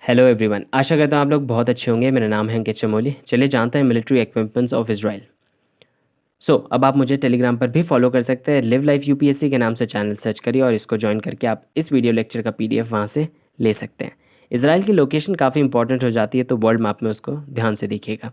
Hello everyone, आशा करता हूँ आप लोग बहुत अच्छे होंगे। मेरा नाम है अंकित चमोली। चलिए जानते हैं मिलिट्री इक्विपमेंट्स ऑफ इजराइल। अब आप मुझे टेलीग्राम पर भी फॉलो कर सकते हैं। लिव लाइफ यूपीएससी के नाम से चैनल सर्च करिए और इसको ज्वाइन करके आप इस वीडियो लेक्चर का पीडीएफ वहाँ से ले सकते हैं। इसराइल की लोकेशन काफ़ी इंपॉर्टेंट हो जाती है, तो वर्ल्ड मैप में उसको ध्यान से देखिएगा।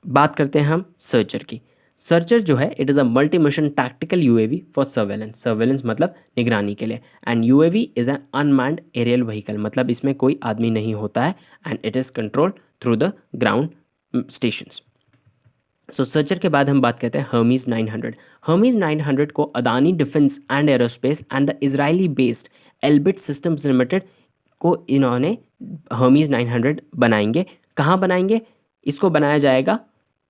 बात करते हैं हम सर्चर की। सर्चर जो है it is a multi mission tactical UAV for surveillance. Surveillance मतलब निगरानी के लिए। And UAV is an unmanned aerial vehicle, मतलब इसमें कोई आदमी नहीं होता है। And it is control through the ground stations. Searcher के बाद हम बात करते हैं हर्मीज 900। हर्मीज 900 को Adani defence and aerospace and the Israeli based Elbit systems limited को इन्होंने हर्मीज 900 बनाएंगे। कहाँ बनाएंगे? इसको बनाया जाएगा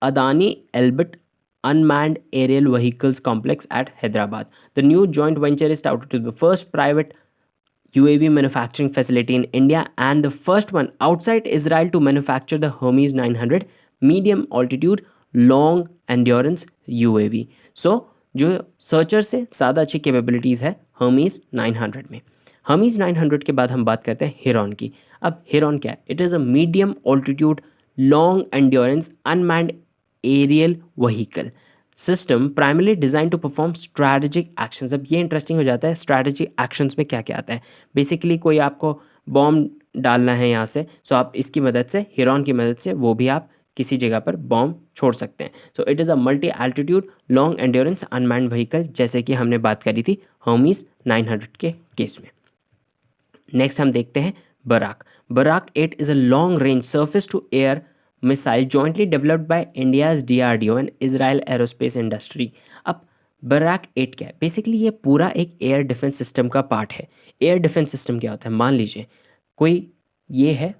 Adani Elbit unmanned aerial vehicles complex at Hyderabad. The new joint venture is touted to be the first private UAV manufacturing facility in India and the first one outside Israel to manufacture the Hermes 900 medium altitude long endurance UAV. So जो searcher से ज़्यादा अच्छी capabilities है Hermes 900 में। Hermes 900 के बाद हम बात करते हैं हिरॉन की। अब हिरॉन क्या है? It is a medium altitude long endurance unmanned aerial vehicle system primarily design to perform strategic actions. अब ये इंटरेस्टिंग हो जाता है, स्ट्रैटेजिक एक्शंस में क्या क्या आता है। बेसिकली कोई आपको बॉम्ब डालना है यहाँ से, सो आप इसकी मदद से, हिरॉन की मदद से वो भी आप किसी जगह पर बॉम्ब छोड़ सकते हैं। So it is a multi altitude long endurance unmanned vehicle, जैसे कि हमने बात करी थी हर्मीज 900 के केस में। नेक्स्ट हम देखते हैं Barak. Barak 8 is a long range surface to air missile jointly developed by India's DRDO and Israel aerospace industry. अब बराक 8 क्या है? बेसिकली ये पूरा एक एयर डिफेंस सिस्टम का पार्ट है। एयर डिफेंस सिस्टम क्या होता है? मान लीजिए कोई ये है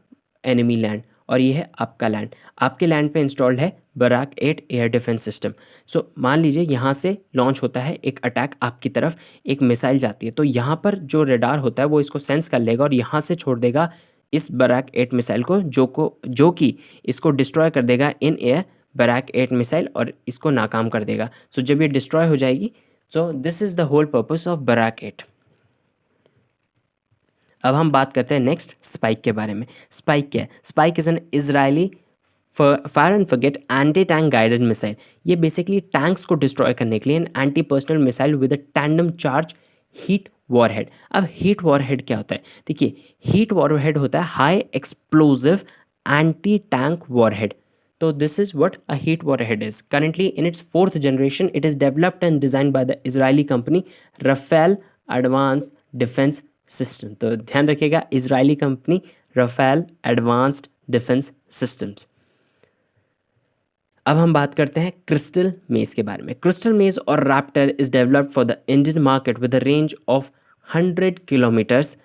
एनिमी लैंड और ये है आपका लैंड। आपके लैंड पे इंस्टॉल्ड है बराक 8 एयर डिफेंस सिस्टम। मान लीजिए यहाँ से लॉन्च होता है एक अटैक, आपकी तरफ एक मिसाइल जाती है, तो यहाँ पर जो रेडार होता है वो इसको सेंस कर लेगा और यहाँ से छोड़ देगा इस बराक 8 मिसाइल को, जो कि इसको डिस्ट्रॉय कर देगा इन एयर बराक 8 मिसाइल और इसको नाकाम कर देगा। जब ये डिस्ट्रॉय हो जाएगी, this is the whole purpose of Barak 8। अब हम बात करते हैं नेक्स्ट स्पाइक के बारे में। स्पाइक क्या है? Spike is an Israeli fire and forget anti tank guided missile. ये बेसिकली टैंक्स को डिस्ट्रॉय करने के लिए an anti personnel missile with a tandem charge heat warhead. अब हीट वॉरहेड क्या होता है? देखिए, हीट वॉरहेड होता है high explosive anti tank warhead. तो this is what a heat warhead is. Currently in its 4th generation it is developed and designed by the Israeli company Rafael advance defence system. तो ध्यान रखिएगा, Israeli company Rafael advanced defence systems. अब हम बात करते हैं crystal मेज के बारे में। क्रिस्टल मेज और Raptor is developed for the Indian market with a range of 100 kilometres,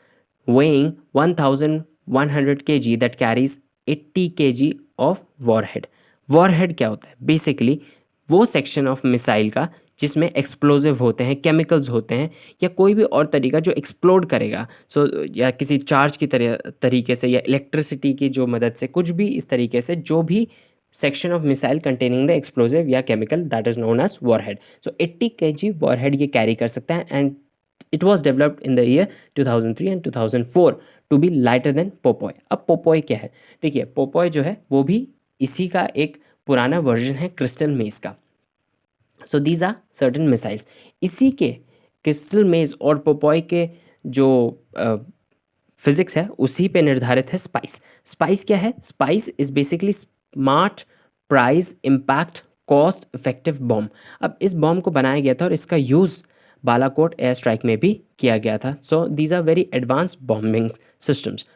weighing 1100 kg that carries 80 kg of warhead. Warhead क्या होता है? बेसिकली वो सेक्शन ऑफ मिसाइल का जिसमें एक्सप्लोजिव होते हैं, केमिकल्स होते हैं, या कोई भी और तरीका जो एक्सप्लोड करेगा। या किसी चार्ज की तरीके से, या इलेक्ट्रिसिटी की जो मदद से, कुछ भी इस तरीके से, जो भी section of missile containing the explosive या chemical, that is known as warhead. 80 kg warhead ये कैरी कर सकता है and it was developed in the year 2003 and 2004 to be lighter than Popeye. अब पोपॉय क्या है? देखिए, पोपॉय जो है वो भी इसी का एक पुराना वर्जन है क्रिस्टल मेज का। These are certain missiles. इसी के क्रिस्टल मेज और पोपॉय के जो फिजिक्स है उसी पे निर्धारित है स्पाइस। स्पाइस क्या है? Spice is basically smart price impact cost effective bomb. अब इस बॉम्ब को बनाया गया था और इसका यूज़ बालाकोट एयर स्ट्राइक में भी किया गया था। These are very advanced bombing systems.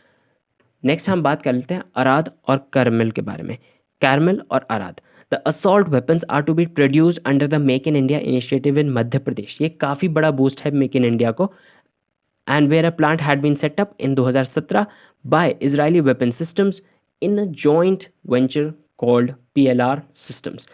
Next हम बात कर लेते हैं अराद और करमिल के बारे में। कैरमिल और Arad, the assault weapons are to be produced under the make in India initiative in Madhya Pradesh. ये काफ़ी बड़ा बूस्ट है मेक इन इंडिया को। And where a plant had been set up in 2017 by Israeli weapon systems in a joint venture called PLR systems.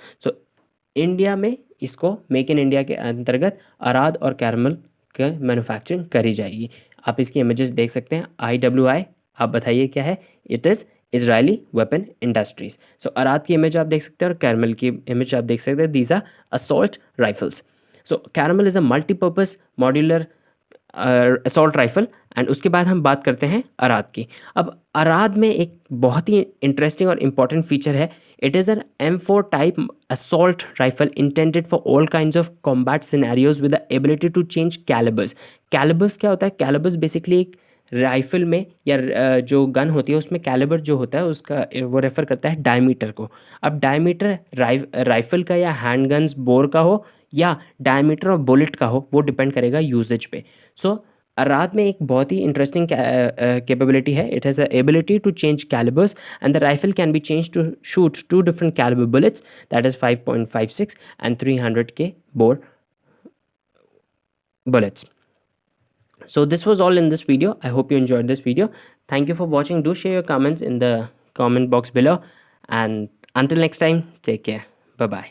India में इसको make in India के अंतर्गत Arad और कैरमल के मैन्युफैक्चरिंग करी जाएगी। आप इसकी इमेजेस देख सकते हैं। IWI, आप बताइए क्या है? It is Israeli weapon industries. Arad की इमेज आप देख सकते हैं और कैरमल की इमेज आप देख सकते हैं। These are assault rifles. Carmel is a multipurpose modular assault rifle and उसके बाद हम बात करते हैं अराद की। अब अराद में एक बहुत ही इंटरेस्टिंग और इम्पॉर्टेंट फीचर है। It is an M4 type assault rifle intended for all kinds of combat scenarios with the ability to change calibres. Calibres क्या होता है? कैलिबर्स बेसिकली एक राइफल में या जो गन होती है उसमें कैलिबर जो होता है उसका वो रेफ़र करता है डायमीटर को। अब डायमीटर राइफल का या हैंडगन्स बोर का हो या डायमीटर ऑफ बुलेट का हो, वो डिपेंड करेगा यूजेज पे। सो अराद में एक बहुत ही इंटरेस्टिंग कैपेबिलिटी है। It has the ability to change calibres and the rifle can be change to shoot 2 different calibre bullets, that is 5.56 and 300 के bore bullets. So this was all in this video. I hope you enjoyed this video. Thank you for watching. Do share your comments in the comment box below, and until next time, take care. Bye bye.